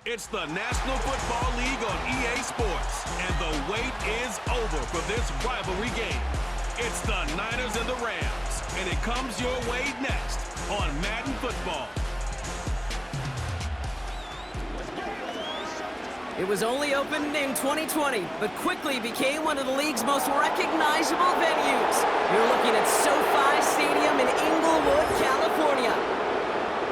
It's the National Football League on EA Sports, and the wait is over for this rivalry game. It's the Niners and the Rams, and it comes your way next on Madden Football. It was only opened in 2020, but quickly became one of the league's most recognizable venues. You're looking at SoFi Stadium in Inglewood, California.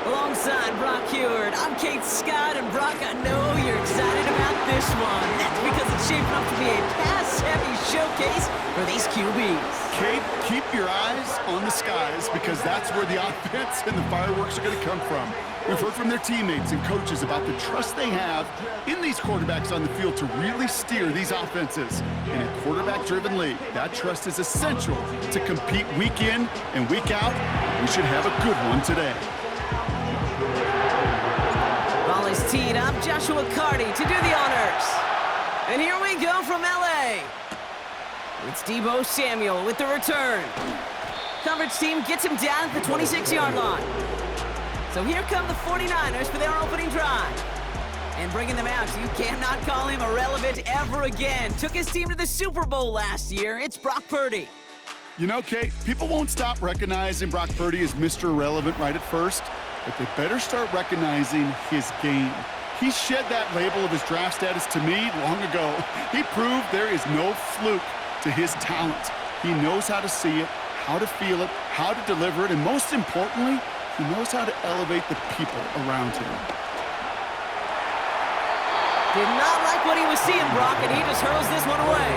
Alongside Brock Heward, I'm Kate Scott, and Brock, I know you're excited about this one. That's because it's shaping up to be a pass-heavy showcase for these QBs. Kate, keep your eyes on the skies, because that's where the offense and the fireworks are going to come from. We've heard from their teammates and coaches about the trust they have in these quarterbacks on the field to really steer these offenses. In a quarterback-driven league, that trust is essential to compete week in and week out. We should have a good one today. Ball is teed up. Joshua Carty to do the honors. And here we go from L.A. It's Deebo Samuel with the return. Coverage team gets him down at the 26-yard line. So here come the 49ers for their opening drive. And bringing them out, you cannot call him irrelevant ever again. Took his team to the Super Bowl last year. It's Brock Purdy. You know, Kate, people won't stop recognizing Brock Purdy as Mr. Irrelevant right at first, but they better start recognizing his game. He shed that label of his draft status to me long ago. He proved there is no fluke to his talent. He knows how to see it, how to feel it, how to deliver it, and most importantly, he knows how to elevate the people around him. Did not like what he was seeing, Brock, and he just hurls this one away.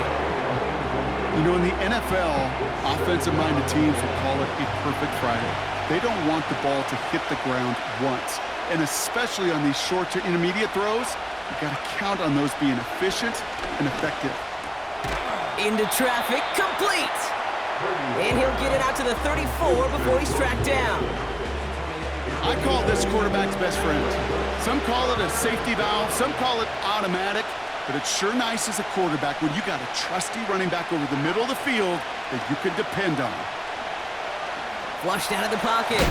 You know, in the NFL, offensive-minded teams will call it a perfect Friday. They don't want the ball to hit the ground once. And especially on these short to intermediate throws, you got to count on those being efficient and effective. Into traffic, complete. And he'll get it out to the 34 before he's tracked down. I call this quarterback's best friend. Some call it a safety valve, some call it automatic, but it's sure nice as a quarterback when you got a trusty running back over the middle of the field that you can depend on. Flushed out of the pocket.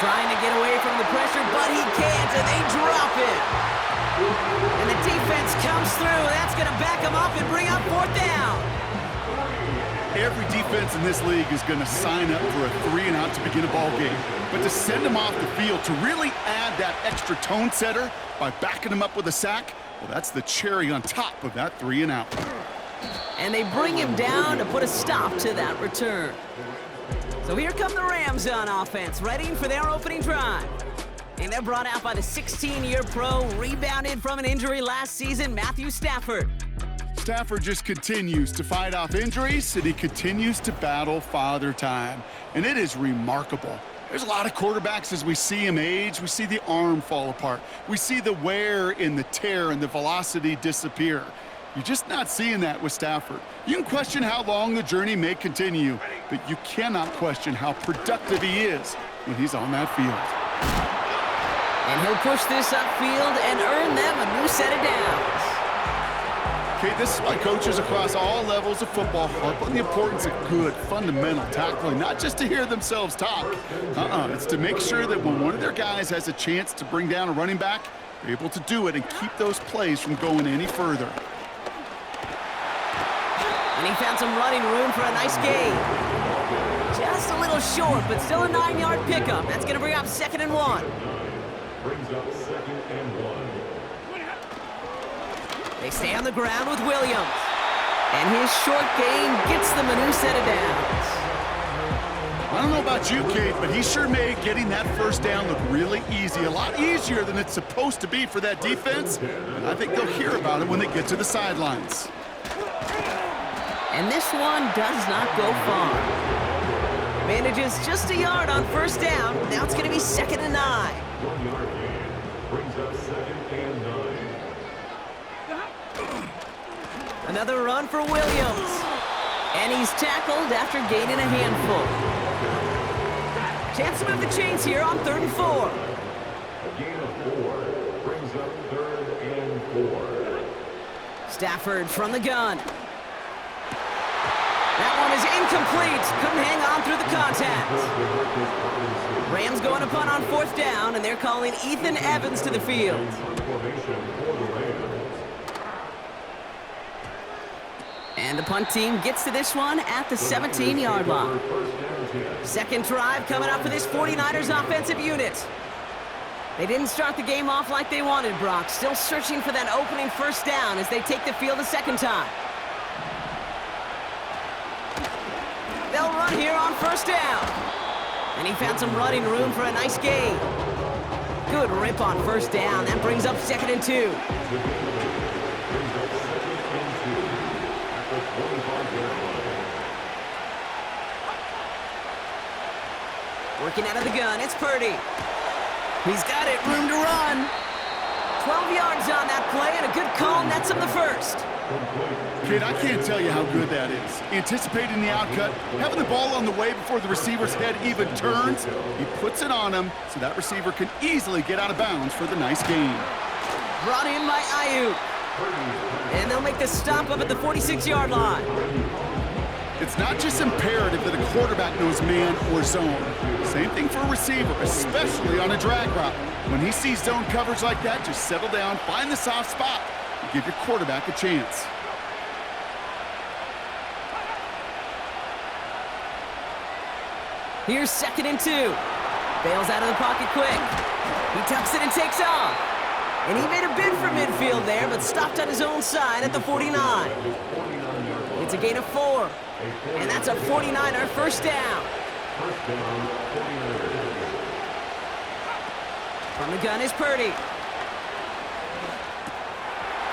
Trying to get away from the pressure, but he can't, and they drop it. And the defense comes through. That's going to back him up and bring up fourth down. Every defense in this league is going to sign up for a 3-and-out to begin a ball game. But to send him off the field, to really add that extra tone setter by backing him up with a sack, well, that's the cherry on top of that 3-and-out. And they bring him down to put a stop to that return. So here come the Rams on offense, ready for their opening drive. And they're brought out by the 16-year pro, rebounded from an injury last season, Matthew Stafford. Stafford just continues to fight off injuries, and he continues to battle father time. And it is remarkable. There's a lot of quarterbacks as we see him age. We see the arm fall apart. We see the wear in the tear and the velocity disappear. You're just not seeing that with Stafford. You can question how long the journey may continue, but you cannot question how productive he is when he's on that field. And he'll push this upfield and earn them a new set of downs. Okay, this is why coaches across all levels of football harp on the importance of good, fundamental tackling, not just to hear themselves talk. It's to make sure that when one of their guys has a chance to bring down a running back, they're able to do it and keep those plays from going any further. And he found some running room for a nice gain. Just a little short, but still a 9-yard pickup. That's going to bring up 2nd and 1. Brings up 2nd and 1. They stay on the ground with Williams. And his short gain gets them a new set of downs. I don't know about you, Kate, but he sure made getting that first down look really easy. A lot easier than it's supposed to be for that defense. And I think they'll hear about it when they get to the sidelines. And this one does not go far. Manages just a yard on first down. Now it's going to be 2nd and 9. 1-yard gain brings up 2nd and 9. Another run for Williams. And he's tackled after gaining a handful. Chance to move the chains here on 3rd and 4. A gain of 4 brings up 3rd and 4. Stafford from the gun. That one is incomplete. Couldn't hang on through the contact. Rams going to punt on 4th down, and they're calling Ethan Evans to the field. And the punt team gets to this one at the 17-yard line. Second drive coming up for this 49ers offensive unit. They didn't start the game off like they wanted, Brock. Still searching for that opening first down as they take the field a second time. They'll run here on 1st down. And he found some running room for a nice gain. Good rip on 1st down. That brings up 2nd and 2. Working out of the gun, it's Purdy. He's got it, room to run. 12 yards on that play, and a good call nets him the first. Kid, I can't tell you how good that is. Anticipating the outcut, having the ball on the way before the receiver's head even turns. He puts it on him so that receiver can easily get out of bounds for the nice gain. Brought in by Ayuk. And they'll make the stop up at the 46-yard line. It's not just imperative that a quarterback knows man or zone. Same thing for a receiver, especially on a drag route. When he sees zone coverage like that, just settle down, find the soft spot, and give your quarterback a chance. Here's 2nd and 2. Bails out of the pocket quick. He tucks it and takes off. And he made a bid for midfield there, but stopped on his own side at the 49. It's a gain of 4. And that's a 49er first down. From the gun is Purdy.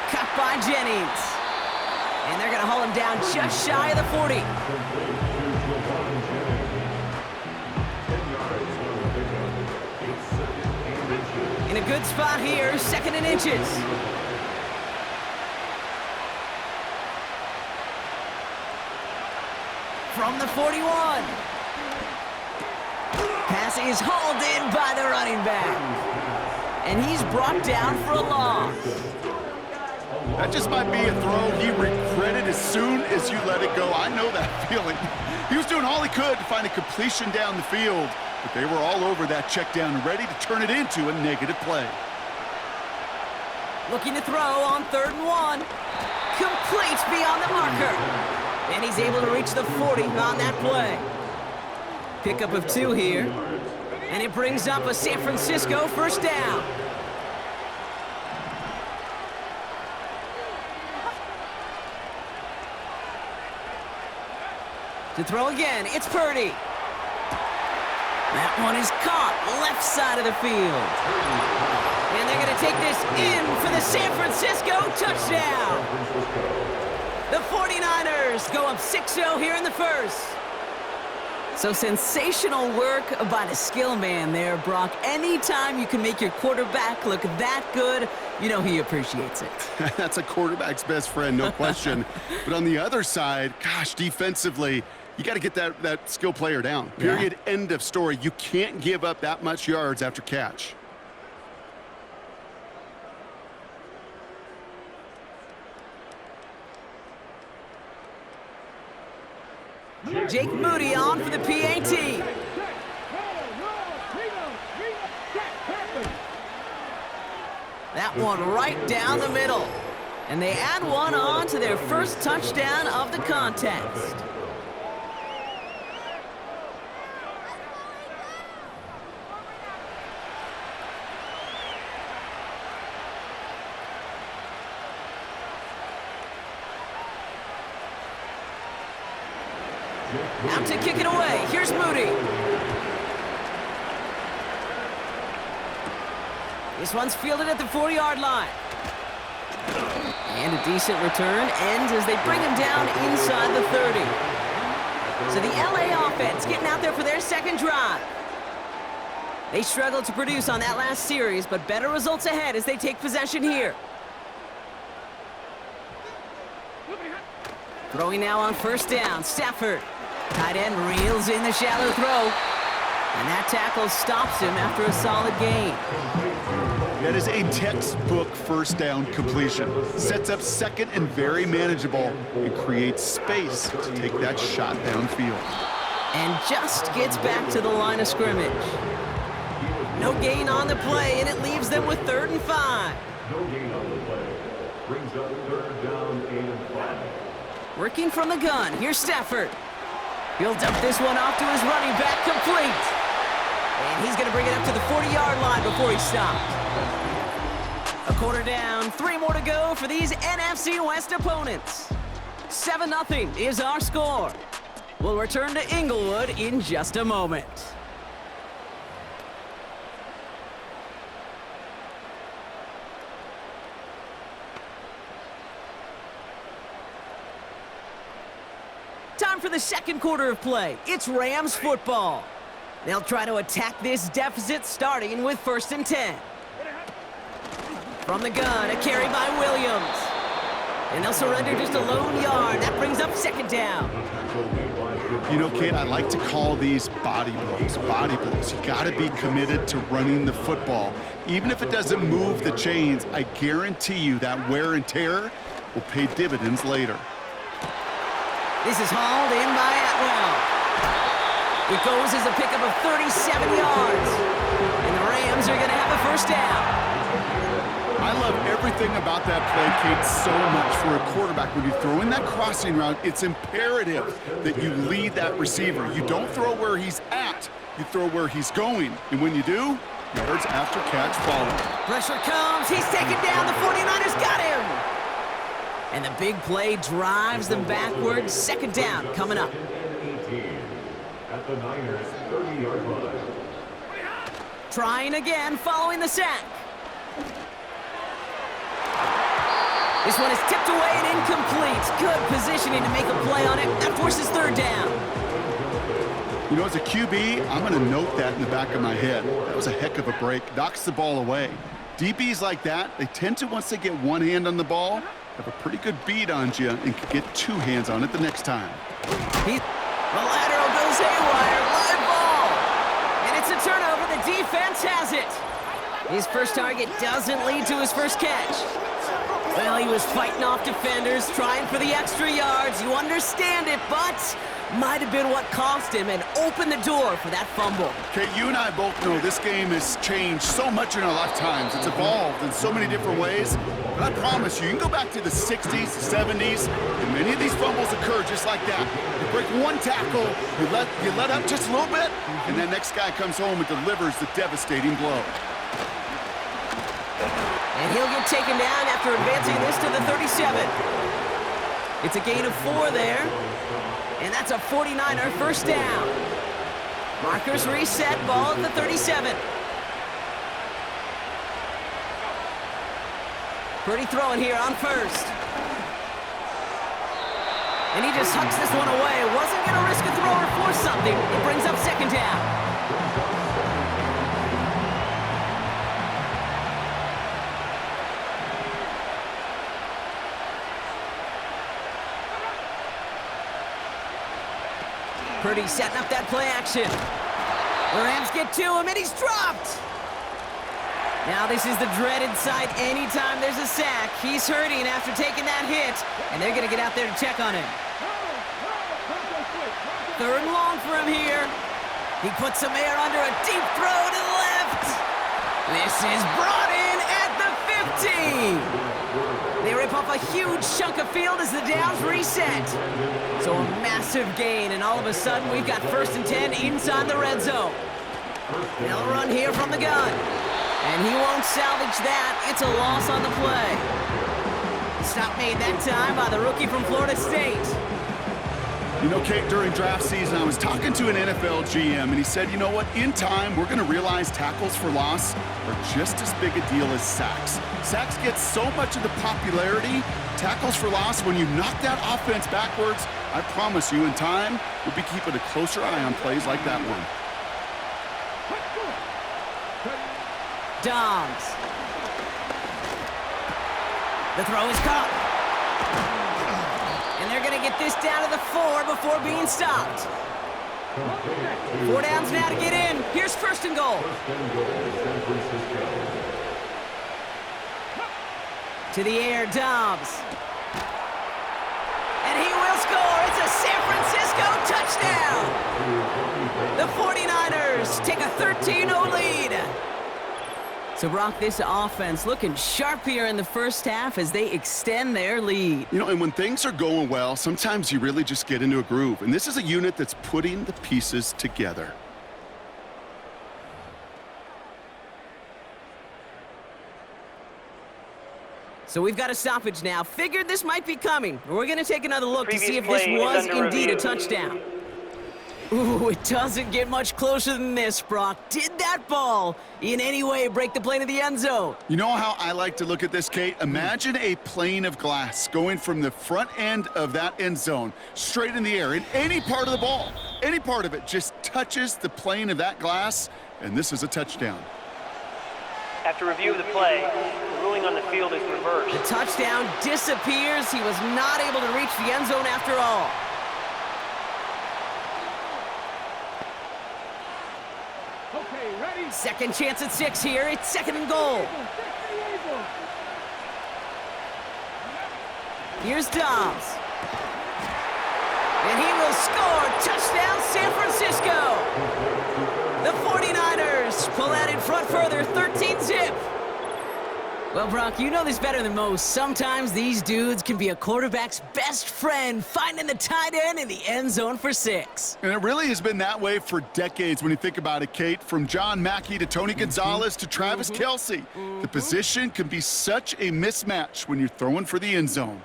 Cut by Jennings. And they're going to haul him down just shy of the 40. In a good spot here, 2nd and inches. From the 41. Pass is hauled in by the running back. And he's brought down for a loss. That just might be a throw he regretted as soon as you let it go. I know that feeling. He was doing all he could to find a completion down the field, but they were all over that check down, ready to turn it into a negative play. Looking to throw on 3rd and 1. Complete beyond the marker. And he's able to reach the 40 on that play. Pickup of 2 here. And it brings up a San Francisco first down. To throw again, it's Purdy. That one is caught left side of the field. And they're going to take this in for the San Francisco touchdown. The 49ers go up 6-0 here in the first. So sensational work by the skill man there, Brock. Anytime you can make your quarterback look that good, you know he appreciates it. That's a quarterback's best friend, no question. But on the other side, gosh, defensively, you got to get that skill player down. Period. Yeah. End of story. You can't give up that much yards after catch. Jake Moody on for the PAT. That one right down the middle. And they add one on to their first touchdown of the contest. Out to kick it away. Here's Moody. This one's fielded at the 40-yard line. And a decent return ends as they bring him down inside the 30. So the LA offense getting out there for their second drive. They struggled to produce on that last series, but better results ahead as they take possession here. Throwing now on first down, Stafford. Tight end reels in the shallow throw. And that tackle stops him after a solid gain. That is a textbook first down completion. Sets up second and very manageable and creates space to take that shot downfield. And just gets back to the line of scrimmage. No gain on the play, and it leaves them with 3rd and 5. No gain on the play. Brings up 3rd down and 5. Working from the gun, here's Stafford. He'll dump this one off to his running back, complete. And he's going to bring it up to the 40-yard line before he stopped. A quarter down, 3 more to go for these NFC West opponents. 7-0 is our score. We'll return to Inglewood in just a moment. Time for the second quarter of play. It's Rams football. They'll try to attack this deficit starting with 1st and 10. From the gun, a carry by Williams. And they'll surrender just a lone yard. That brings up 2nd down. You know, Kate, I like to call these body blows. Body blows. You got to be committed to running the football. Even if it doesn't move the chains, I guarantee you that wear and tear will pay dividends later. This is hauled in by Atwell. It goes as a pickup of 37 yards. And the Rams are going to have a 1st down. I love everything about that play, Kate, so much for a quarterback. When you throw in that crossing route, it's imperative that you lead that receiver. You don't throw where he's at, you throw where he's going. And when you do, yards after catch follow. Pressure comes, he's taken down, the 49ers got him! And the big play drives them backwards. 2nd down coming up. 18 at the Niners 30-yard line. Trying again following the sack. This one is tipped away and incomplete. Good positioning to make a play on it. That forces 3rd down. You know, as a QB, I'm going to note that in the back of my head. That was a heck of a break. Knocks the ball away. DBs like that, they tend to, once they get one hand on the ball, have a pretty good beat on you and can get 2 hands on it the next time. The lateral goes haywire. Live ball. And it's a turnover. The defense has it. His first target doesn't lead to his first catch. Well, he was fighting off defenders, trying for the extra yards. You understand it, but might have been what cost him and opened the door for that fumble. Okay, you and I both know this game has changed so much in our lifetimes. It's evolved in so many different ways. But I promise you, you can go back to the 60s, the 70s, and many of these fumbles occur just like that. You break one tackle, you let up just a little bit, and the next guy comes home and delivers the devastating blow. And he'll get taken down after advancing this to the 37. It's a gain of 4 there. And that's a 49er 1st down. Markers reset, ball at the 37. Pretty throwing here on 1st. And he just hucks this one away. Wasn't going to risk a throw or force something. It brings up 2nd down. Purdy setting up that play action. The Rams get to him, and he's dropped. Now this is the dreaded sight anytime there's a sack. He's hurting after taking that hit, and they're going to get out there to check on him. 3rd and long for him here. He puts some air under a deep throw to the left. This is brought in at the 15. They rip off a huge chunk of field as the downs reset. So a massive gain, and all of a sudden we've got 1st and 10 inside the red zone. They'll run here from the gun. And he won't salvage that. It's a loss on the play. Stop made that time by the rookie from Florida State. You know, Kate, during draft season, I was talking to an NFL GM, and he said, you know what, in time, we're going to realize tackles for loss are just as big a deal as sacks. Sacks get so much of the popularity. Tackles for loss, when you knock that offense backwards, I promise you, in time, we'll be keeping a closer eye on plays like that one. Dogs. The throw is caught. And they're going to get this down to the 4 before being stopped. 4 downs now to get in. Here's first and goal. San Francisco. To the air, Dobbs. And he will score. It's a San Francisco touchdown. The 49ers take a 13-0 lead. So, Brock, this offense looking sharp here in the first half as they extend their lead. You know, and when things are going well, sometimes you really just get into a groove. And this is a unit that's putting the pieces together. So we've got a stoppage now. Figured this might be coming. We're going to take another look to see if this was indeed a touchdown. Ooh, it doesn't get much closer than this, Brock. Did that ball in any way break the plane of the end zone? You know how I like to look at this, Kate? Imagine a plane of glass going from the front end of that end zone straight in the air. And any part of the ball, any part of it just touches the plane of that glass, and this is a touchdown. After review of the play, the ruling on the field is reversed. The touchdown disappears. He was not able to reach the end zone after all. Second chance at 6 here. It's second and goal. Here's Dobbs. And he will score. Touchdown, San Francisco. The 49ers pull that in front further, 13-zip. Well, Brock, you know this better than most. Sometimes these dudes can be a quarterback's best friend, finding the tight end in the end zone for 6. And it really has been that way for decades when you think about it, Kate. From John Mackey to Tony Gonzalez to Travis Kelce. The position can be such a mismatch when you're throwing for the end zone.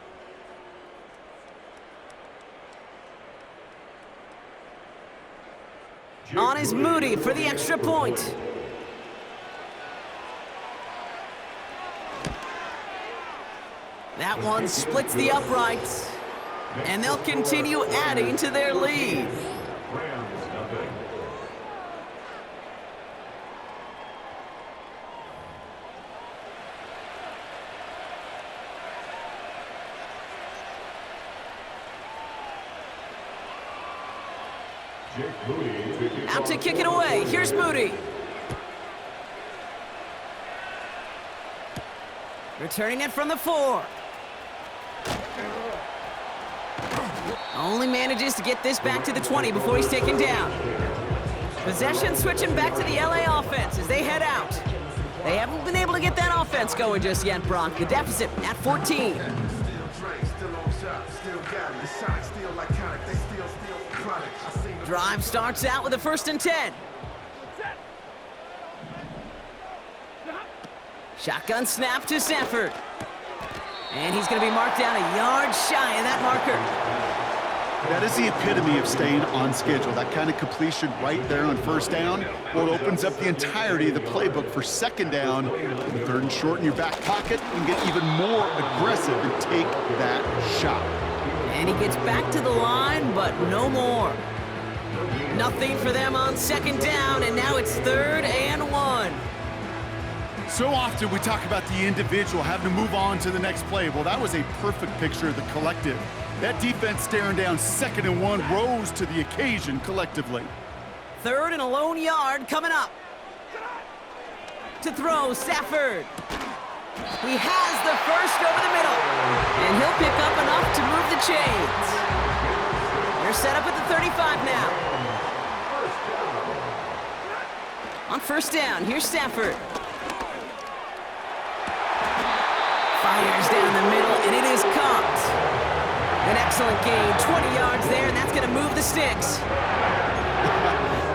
On is Moody for the extra point. That one splits the uprights, and they'll continue adding to their lead. Rams nothing. Jake Moody Out to kick it away. Here's Moody. Returning it from the 4. Only manages to get this back to the 20 before he's taken down. Possession switching back to the LA offense as they head out. They haven't been able to get that offense going just yet, Brock. The deficit at 14. Drive starts out with a 1st and 10. Shotgun snap to Stafford. And he's going to be marked down a yard shy of that marker. That is the epitome of staying on schedule. That kind of completion right there on 1st down. Well, it opens up the entirety of the playbook for 2nd down. 3rd and short in your back pocket. You can get even more aggressive and take that shot. And he gets back to the line, but no more. Nothing for them on 2nd down, and now it's 3rd and 1. So often we talk about the individual having to move on to the next play. Well, that was a perfect picture of the collective. That defense staring down 2nd and 1 rose to the occasion collectively. 3rd and a lone yard coming up. To throw, Stafford. He has the 1st over the middle. And he'll pick up enough to move the chains. They're set up at the 35 now. On 1st down, here's Stafford. Fires down the middle, and it is caught. An excellent gain, 20 yards there, and that's going to move the sticks.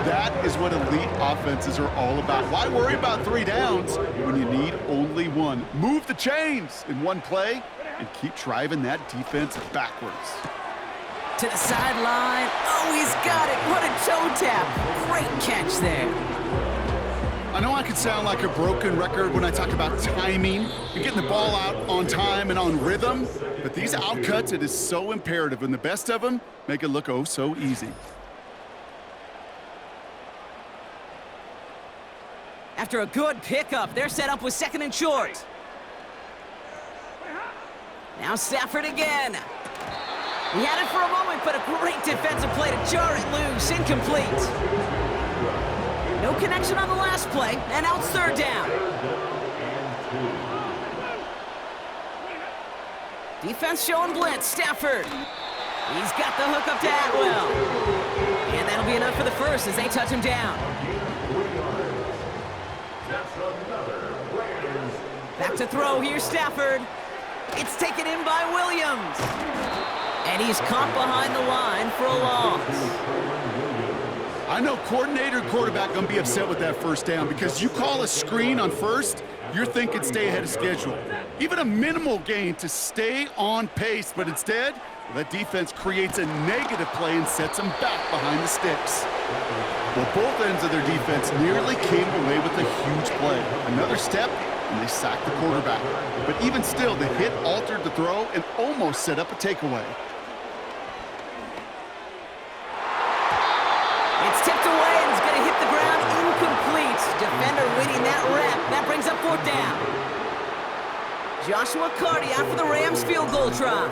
That is what elite offenses are all about. Why worry about 3 downs when you need only 1? Move the chains in one play and keep driving that defense backwards. To the sideline. Oh, he's got it. What a toe tap. Great catch there. I know I could sound like a broken record when I talk about timing and getting the ball out on time and on rhythm, but these outcuts, it is so imperative, and the best of them make it look oh so easy. After a good pickup, they're set up with 2nd and short. Now Stafford again. He had it for a moment, but a great defensive play to jar it loose. Incomplete. No connection on the last play, and now it's third down. Defense showing blitz. Stafford. He's got the hook up to Atwell. And that'll be enough for the first as they touch him down. Back to throw. Here's Stafford. It's taken in by Williams. And he's caught behind the line for a loss. I know coordinator and quarterback going to be upset with that first down because you call a screen on first, you're thinking stay ahead of schedule. Even a minimal gain to stay on pace, but instead, that defense creates a negative play and sets them back behind the sticks. Well, both ends of their defense nearly came away with a huge play. Another step, and they sacked the quarterback. But even still, the hit altered the throw and almost set up a takeaway. It's tipped away and it's going to hit the ground incomplete. Defender winning that rep. That brings up fourth down. Joshua Carty out for the Rams field goal try.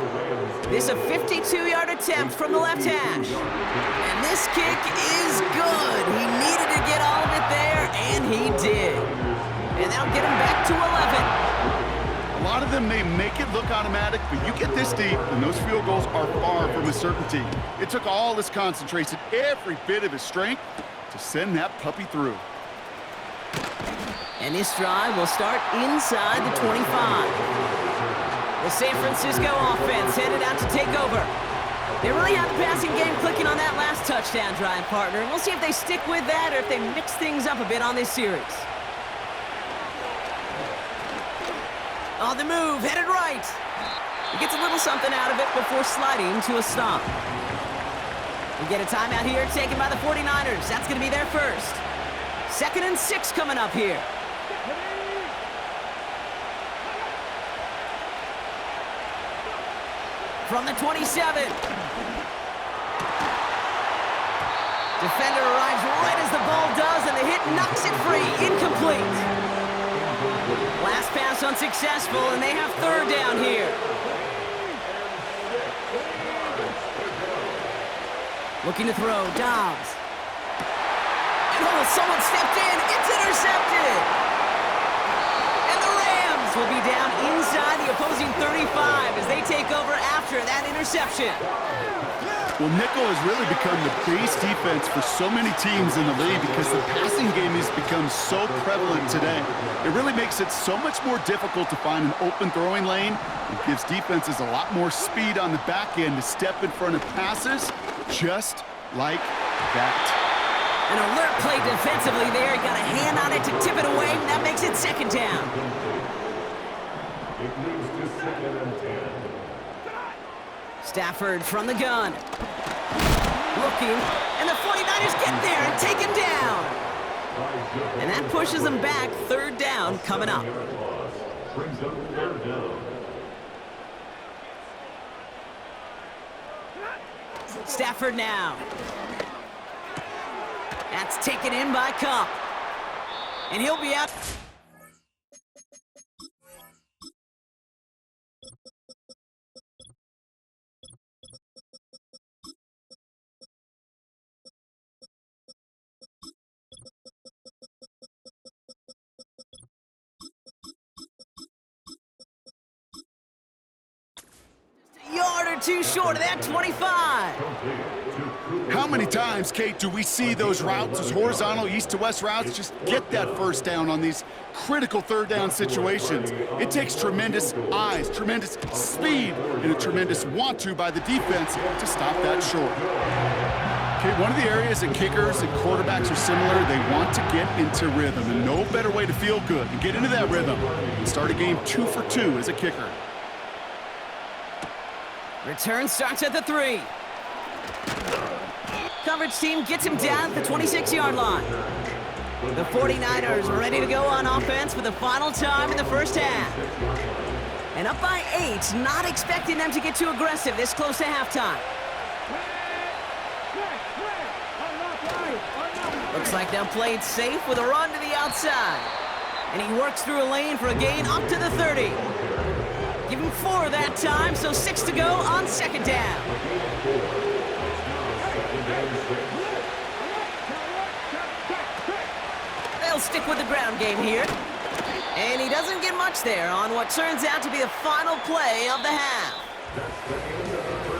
This a 52-yard attempt from the left hash. And this kick is good. He needed to get all of it there, and he did. And that'll get him back to 11. A lot of them may make it look automatic, but you get this deep, and those field goals are far from a certainty. It took all his concentration, every bit of his strength, to send that puppy through. And this drive will start inside the 25. The San Francisco offense headed out to take over. They really have the passing game clicking on that last touchdown drive, partner. We'll see if they stick with that or if they mix things up a bit on this series. On the move, headed right. He gets a little something out of it before sliding to a stop. We get a timeout here taken by the 49ers. That's going to be their first. 2nd and 6 coming up here. From the 27. Defender arrives right as the ball does, and the hit knocks it free. Incomplete. Last pass unsuccessful, and they have third down here. Looking to throw, Dobbs. And oh, someone stepped in. It's intercepted. And the Rams will be down inside the opposing 35 as they take over after that interception. Well, nickel has really become the base defense for so many teams in the league because the passing game has become so prevalent today. It really makes it so much more difficult to find an open throwing lane. It gives defenses a lot more speed on the back end to step in front of passes just like that. An alert play defensively there. Got a hand on it to tip it away. That makes it second down. It moves to 2nd and 10. Stafford from the gun. Looking, and the 49ers get there and take him down. And that pushes them back. Third down coming up. Brings up third down. Stafford now. That's taken in by Cup. And he'll be out. Too short of that 25. How many times, Kate, do we see those routes, those horizontal east to west routes, just get that first down on these critical third down situations? It takes tremendous eyes, tremendous speed, and a tremendous want-to by the defense to stop that short. Okay, one of the areas that kickers and quarterbacks are similar, they want to get into rhythm, and no better way to feel good and get into that rhythm and start a game 2 for 2 as a kicker. Return starts at the 3. Coverage team gets him down at the 26-yard line. The 49ers are ready to go on offense for the final time in the first half. And up by 8, not expecting them to get too aggressive this close to halftime. Looks like they'll play it safe with a run to the outside. And he works through a lane for a gain up to the 30. Give him 4 that time, so 6 to go on second down. They'll stick with the ground game here. And he doesn't get much there on what turns out to be the final play of the half.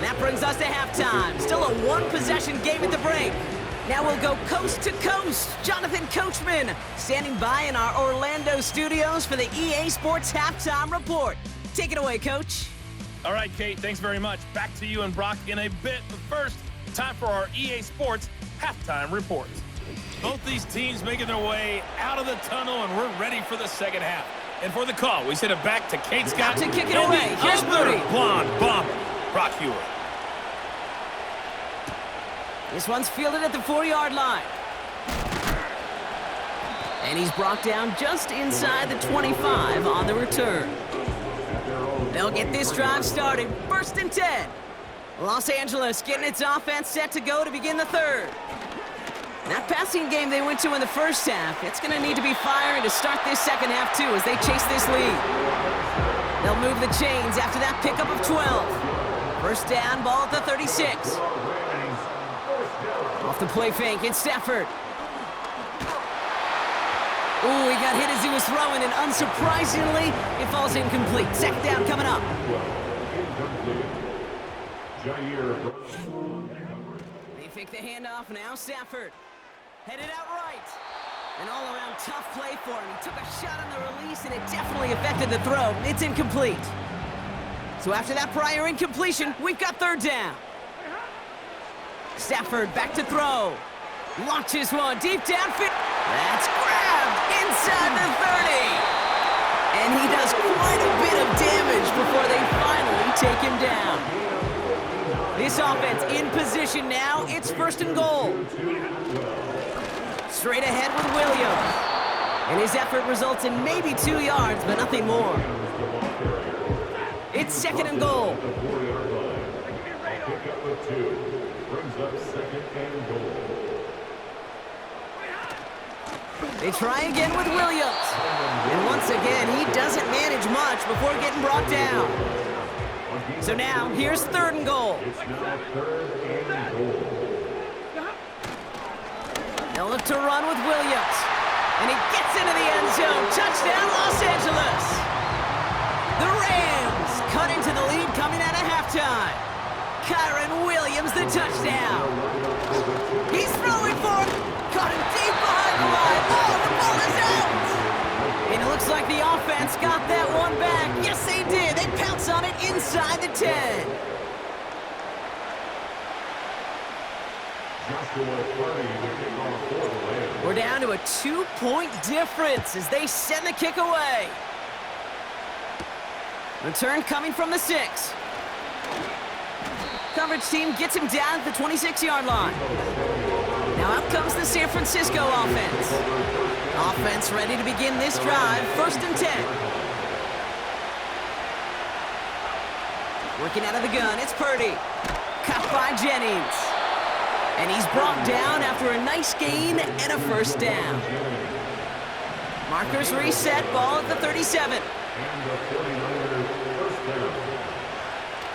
That brings us to halftime. Still a one-possession game at the break. Now we'll go coast to coast. Jonathan Coachman standing by in our Orlando studios for the EA Sports Halftime Report. Take it away, Coach. All right, Kate, thanks very much. Back to you and Brock in a bit. But first, time for our EA Sports Halftime Report. Both these teams making their way out of the tunnel, and we're ready for the second half. And for the call, we send it back to Kate Scott. To kick it away. Here's Moody. Blonde bomber, Brock Hewitt. This one's fielded at the 4-yard line. And he's brought down just inside the 25 on the return. They'll get this drive started. 1st and 10. Los Angeles getting its offense set to go to begin the third. That passing game they went to in the first half, it's going to need to be firing to start this second half, too, as they chase this lead. They'll move the chains after that pickup of 12. 1st down, ball at the 36. Off the play fake, it's Stafford. Ooh, he got hit as he was throwing, and unsurprisingly, it falls incomplete. Second down coming up. They fake the handoff, now Stafford. Headed out right. An all-around tough play for him. He took a shot on the release, and it definitely affected the throw. It's incomplete. So after that prior incompletion, we've got 3rd down. Stafford back to throw. Launches one deep downfield. That's grabbed inside the 30. And he does quite a bit of damage before they finally take him down. This offense in position now. It's 1st and goal. Straight ahead with Williams. And his effort results in maybe 2 yards, but nothing more. It's 2nd and goal. They try again with Williams. And once again, he doesn't manage much before getting brought down. So now, here's 3rd and goal. They'll look to run with Williams. And he gets into the end zone. Touchdown, Los Angeles. The Rams cut into the lead coming out of halftime. Kyron Williams, the touchdown. He's throwing for it. Caught him deep behind the line. Oh, the ball is out. And it looks like the offense got that one back. Yes, they did. They pounce on it inside the 10. We're down to a 2-point difference as they send the kick away. Return coming from the 6. Coverage team gets him down at the 26-yard line. Now out comes the San Francisco offense. Offense ready to begin this drive. 1st and 10. Working out of the gun, it's Purdy. Caught by Jennings. And he's brought down after a nice gain and a 1st down. Markers reset, ball at the 37.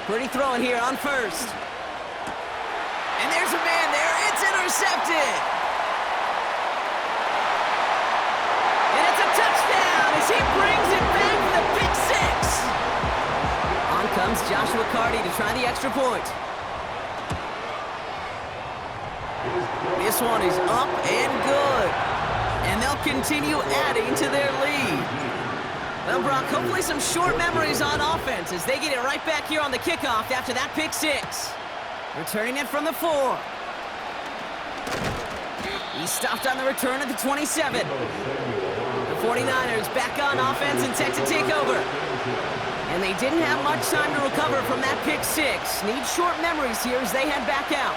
Purdy throwing here on 1st. And there's a man there. It's intercepted. And it's a touchdown as he brings it back for the pick 6. On comes Joshua Carty to try the extra point. This one is up and good. And they'll continue adding to their lead. Well, Brock, hopefully some short memories on offense as they get it right back here on the kickoff after that pick 6. Returning it from the 4. He stopped on the return at the 27. The 49ers back on offense and set to take over. And they didn't have much time to recover from that pick 6. Need short memories here as they head back out.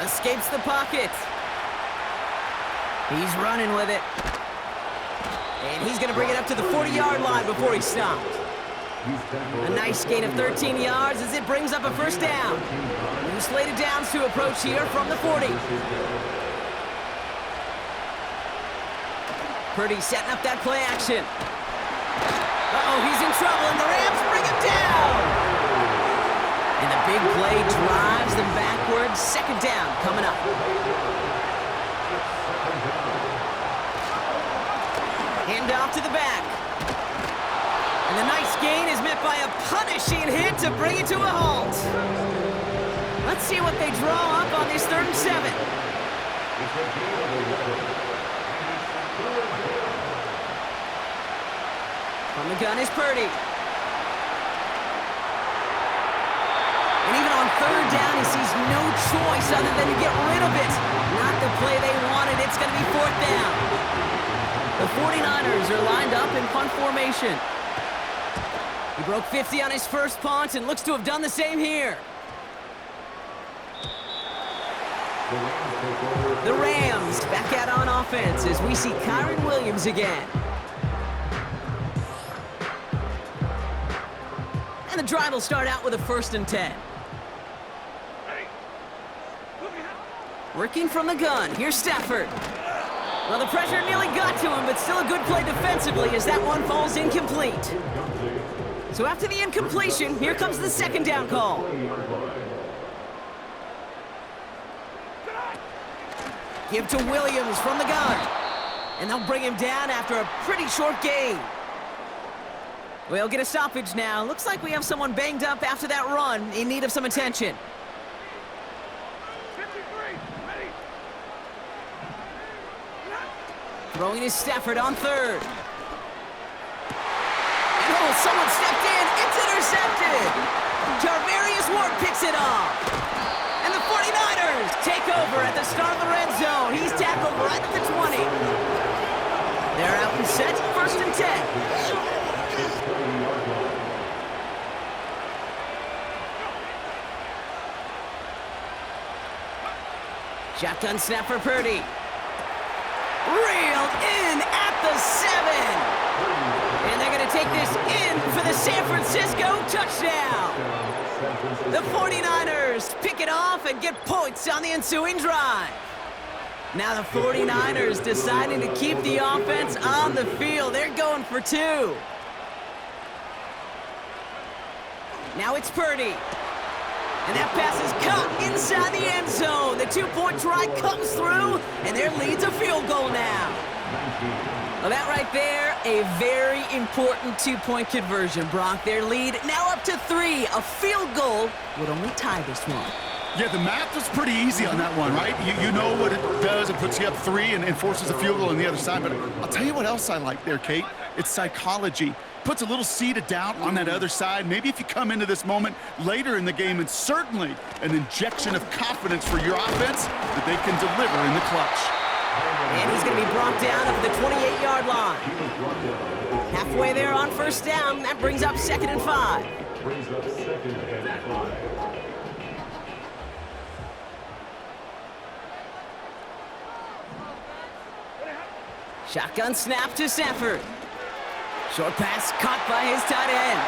Escapes the pocket. He's running with it. And he's going to bring it up to the 40-yard line before he stopped. A nice gain of 13 yards as it brings up a 1st down. New slated downs to approach here from the 40. Purdy setting up that play action. Uh-oh, he's in trouble, and the Rams bring him down. And the big play drives them backwards. Second down coming up. Hand off to the back. And the nice gain is met by a punishing hit to bring it to a halt. Let's see what they draw up on this 3rd and 7. From the gun is Purdy. And even on 3rd down, he sees no choice other than to get rid of it. Not the play they wanted. It's going to be 4th down. The 49ers are lined up in punt formation. He broke 50 on his first punt and looks to have done the same here. The Rams back out on offense as we see Kyron Williams again. And the drive will start out with a 1st and 10. Working from the gun, here's Stafford. Well, the pressure nearly got to him, but still a good play defensively as that one falls incomplete. So after the incompletion, here comes the 2nd down call. Give to Williams from the gun. And they'll bring him down after a pretty short gain. We'll get a stoppage now. Looks like we have someone banged up after that run in need of some attention. Throwing is Stafford on 3rd. And oh, someone stepped in. It's intercepted. Jarvarius Ward picks it off. And the 49ers take over at the start of the red zone. He's tackled right at the 20. They're out and set, 1st and 10. Shotgun snap for Purdy. Reeled in at the 7. And they're going to take this in for the San Francisco touchdown. The 49ers pick it off and get points on the ensuing drive. Now the 49ers deciding to keep the offense on the field. They're going for 2. Now it's Purdy. And that pass is caught inside the end zone. The 2-point try comes through, and their lead's a field goal now. Well, that right there, a very important 2-point conversion, Brock. Their lead now up to 3. A field goal would only tie this one. Yeah, the math was pretty easy on that one, right? You know what it does. It puts you up 3 and forces a field goal on the other side. But I'll tell you what else I like there, Kate. It's psychology. Puts a little seed of doubt on that other side. Maybe if you come into this moment later in the game, and certainly an injection of confidence for your offense that they can deliver in the clutch. And he's going to be brought down at the 28-yard line. Halfway there on 1st down. That brings up 2nd and 5. Shotgun snap to Stafford. Short pass caught by his tight end.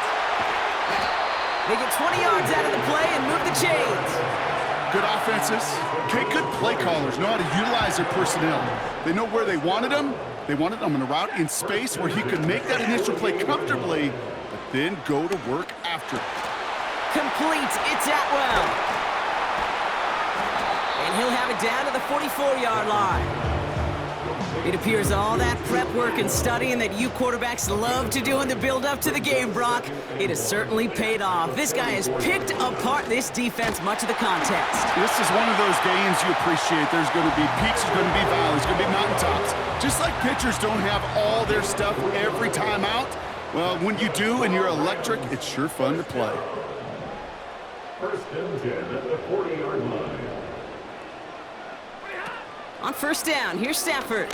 They get 20 yards out of the play and move the chains. Good offenses. Okay, good play callers know how to utilize their personnel. They know where they wanted them. They wanted them in a route in space where he could make that initial play comfortably, but then go to work after. Complete. It's Atwell. And he'll have it down to the 44-yard line. It appears all that prep work and studying that you quarterbacks love to do in the build-up to the game, Brock, it has certainly paid off. This guy has picked apart this defense much of the contest. This is one of those games you appreciate. There's going to be peaks, there's going to be valleys, there's going to be mountaintops. Just like pitchers don't have all their stuff every time out, well, when you do and you're electric, it's sure fun to play. 1st and 10 at the 40-yard line. On 1st down, here's Stafford.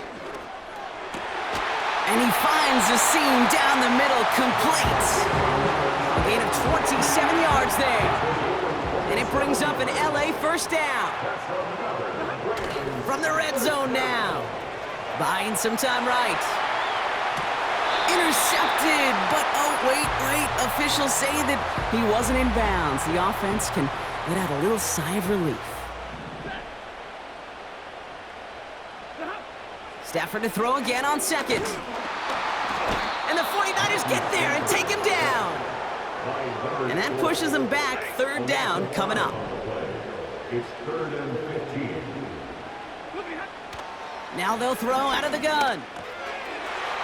And he finds the seam down the middle, complete. A gain of 27 yards there. And it brings up an LA 1st down. From the red zone now. Buying some time right. Intercepted, but oh, wait. Officials say that he wasn't in bounds. The offense can let out a little sigh of relief. Stafford to throw again on second. And the 49ers get there and take him down. And that pushes them back. Third down coming up. It's 3rd and 15. Now they'll throw out of the gun.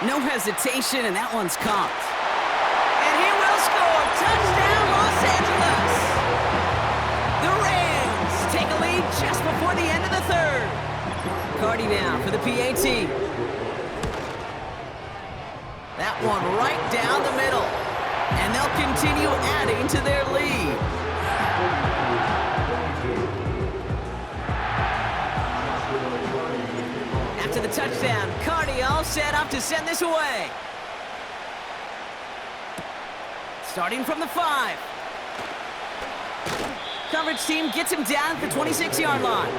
No hesitation, and that one's caught. And he will score. Touchdown, Los Angeles. The Rams take a lead just before the end of the third. Cardi now for the PAT. That one right down the middle. And they'll continue adding to their lead. After the touchdown, Cardi all set up to send this away. Starting from the 5. Coverage team gets him down at the 26-yard line.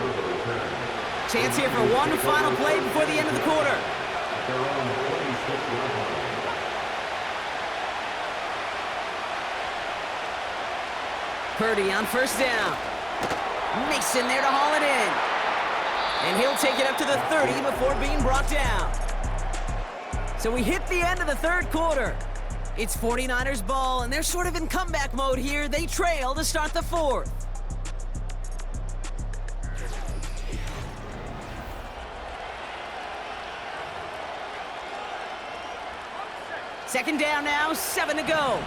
Chance here for one final play before the end of the quarter. Purdy on first down. Mason there to haul it in. And he'll take it up to the 30 before being brought down. So we hit the end of the third quarter. It's 49ers ball, and they're sort of in comeback mode here. They trail to start the fourth. Second down now, 7 to go.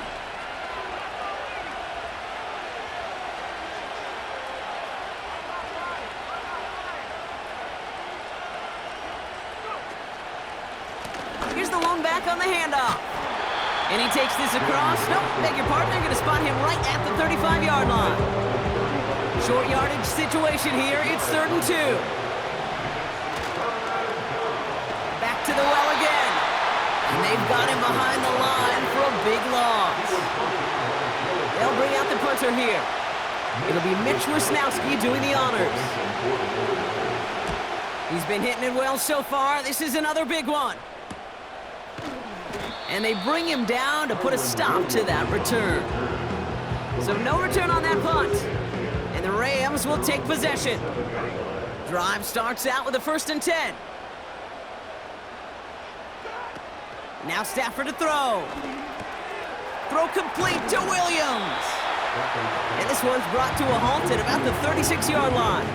Here's the lone back on the handoff. And he takes this across. Nope, beg your pardon. They're going to spot him right at the 35-yard line. Short yardage situation here. It's 3rd and 2. Back to the well again. And they've got him behind the line for a big loss. They'll bring out the punter here. It'll be Mitch Wisnowski doing the honors. He's been hitting it well so far. This is another big one. And they bring him down to put a stop to that return. So no return on that punt. And the Rams will take possession. Drive starts out with a 1st and 10. Now Stafford to throw. Throw complete to Williams. And this one's brought to a halt at about the 36-yard line.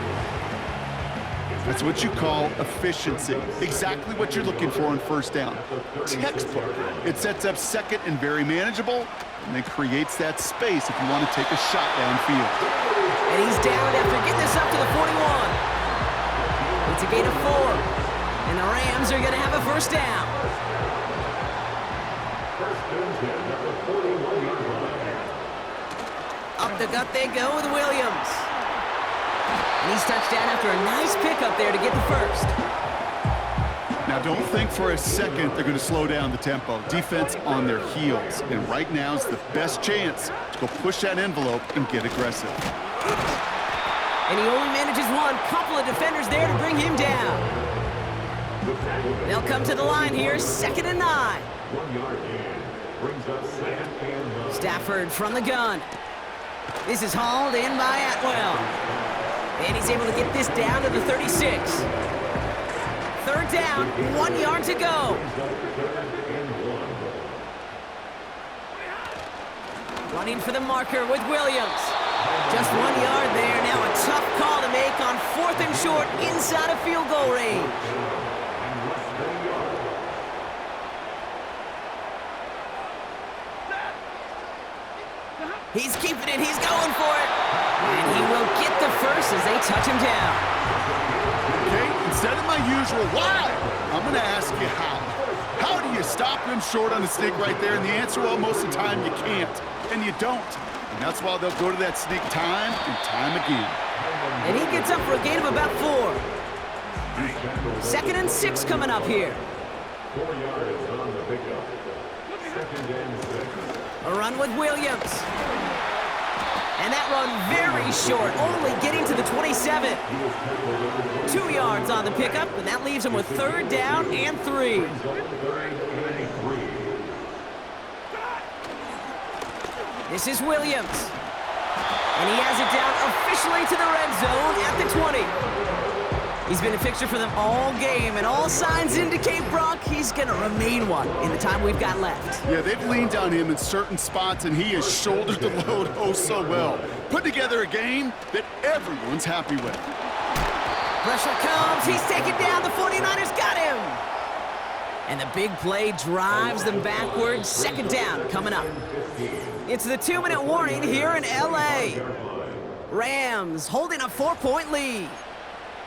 That's what you call efficiency. Exactly what you're looking for on first down. Textbook. It sets up second and very manageable, and then creates that space if you want to take a shot downfield. And he's down after getting this up to the 41. It's a gain of 4. And the Rams are going to have a first down. Up the gut they go with Williams. And he's touched down after a nice pickup there to get the first. Now, don't think for a second they're going to slow down the tempo. Defense on their heels. And right now is the best chance to go push that envelope and get aggressive. And he only manages one. Couple of defenders there to bring him down. They'll come to the line here. 2nd and 9. 1 yard gain. Brings up 2nd and 9. Stafford from the gun. This is hauled in by Atwell. And he's able to get this down to the 36. 3rd down, 1 yard to go. Running for the marker with Williams. Just 1 yard there. Now a tough call to make on 4th and short inside of field goal range. He's keeping it. He's going for it. And he will get the first as they touch him down. Okay, instead of my usual why, I'm going to ask you how. How do you stop him short on the sneak right there? And the answer, well, most of the time you can't. And you don't. And that's why they'll go to that sneak time and time again. And he gets up for a gain of about 4. 2nd and 6 coming up here. 4 yards on the pickup. 2nd and 6. A run with Williams. And that run very short, only getting to the 27. 2 yards on the pickup, and that leaves him with 3rd down and 3. This is Williams. And he has it down officially to the red zone at the 20. He's been a fixture for them all game, and all signs indicate, Brock, he's going to remain one in the time we've got left. Yeah, they've leaned on him in certain spots, and he has shouldered the load oh so well. Put together a game that everyone's happy with. Pressure comes. He's taken down. The 49ers got him. And the big play drives them backwards. Second down coming up. It's the 2-minute warning here in L.A. Rams holding a 4-point lead.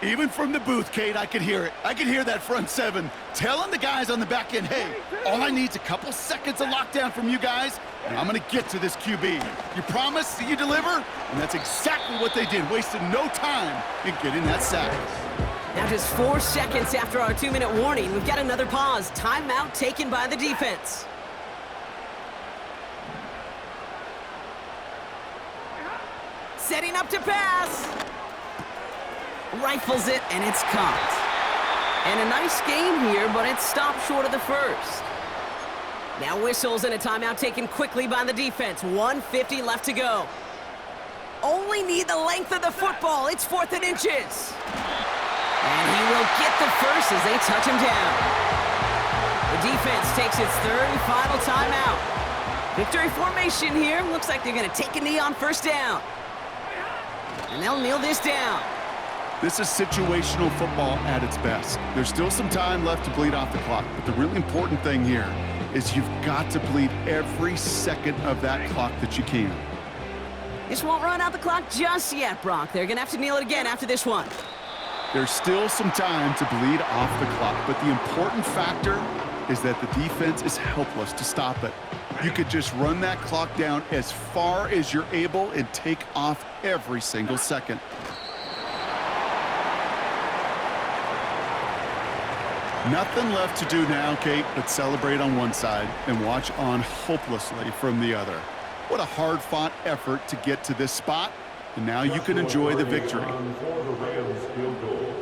Even from the booth, Kate, I could hear it. I could hear that front seven telling the guys on the back end, hey, all I need is a couple seconds of lockdown from you guys, and I'm going to get to this QB. You promise that you deliver? And that's exactly what they did, wasted no time in getting that sack. Now just 4 seconds after our 2-minute warning, we've got another pause. Timeout taken by the defense. Setting up to pass. Rifles it, and it's caught. And a nice game here, but it stopped short of the first. Now whistles and a timeout taken quickly by the defense. 1:50 left to go. Only need the length of the football. It's 4th and inches. And he will get the first as they touch him down. The defense takes its 3rd and final timeout. Victory formation here. Looks like they're going to take a knee on first down. And they'll kneel this down. This is situational football at its best. There's still some time left to bleed off the clock, but the really important thing here is you've got to bleed every second of that clock that you can. This won't run out the clock just yet, Brock. They're going to have to kneel it again after this one. There's still some time to bleed off the clock, but the important factor is that the defense is helpless to stop it. You could just run that clock down as far as you're able and take off every single second. Nothing left to do now, Kate, but celebrate on one side and watch on hopelessly from the other. What a hard-fought effort to get to this spot, and now you can enjoy the victory. For the Rams field goal,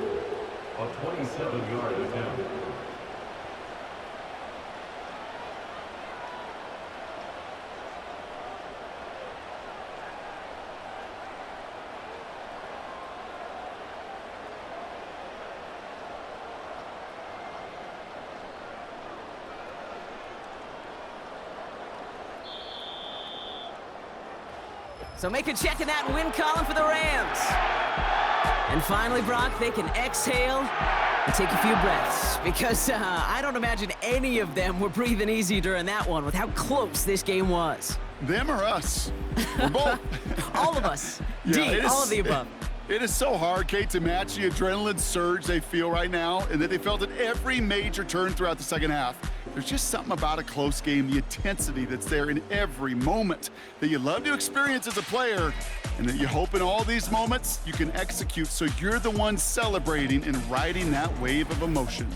a 27-yard attempt. So make a check in that win column for the Rams. And finally, Brock, they can exhale and take a few breaths, because I don't imagine any of them were breathing easy during that one with how close this game was. Them or us? We're both. All of us. Yeah, All of the above. It is so hard, Kate, to match the adrenaline surge they feel right now, and that they felt at every major turn throughout the second half. There's just something about a close game, the intensity that's there in every moment that you love to experience as a player, and that you hope in all these moments you can execute so you're the one celebrating and riding that wave of emotion.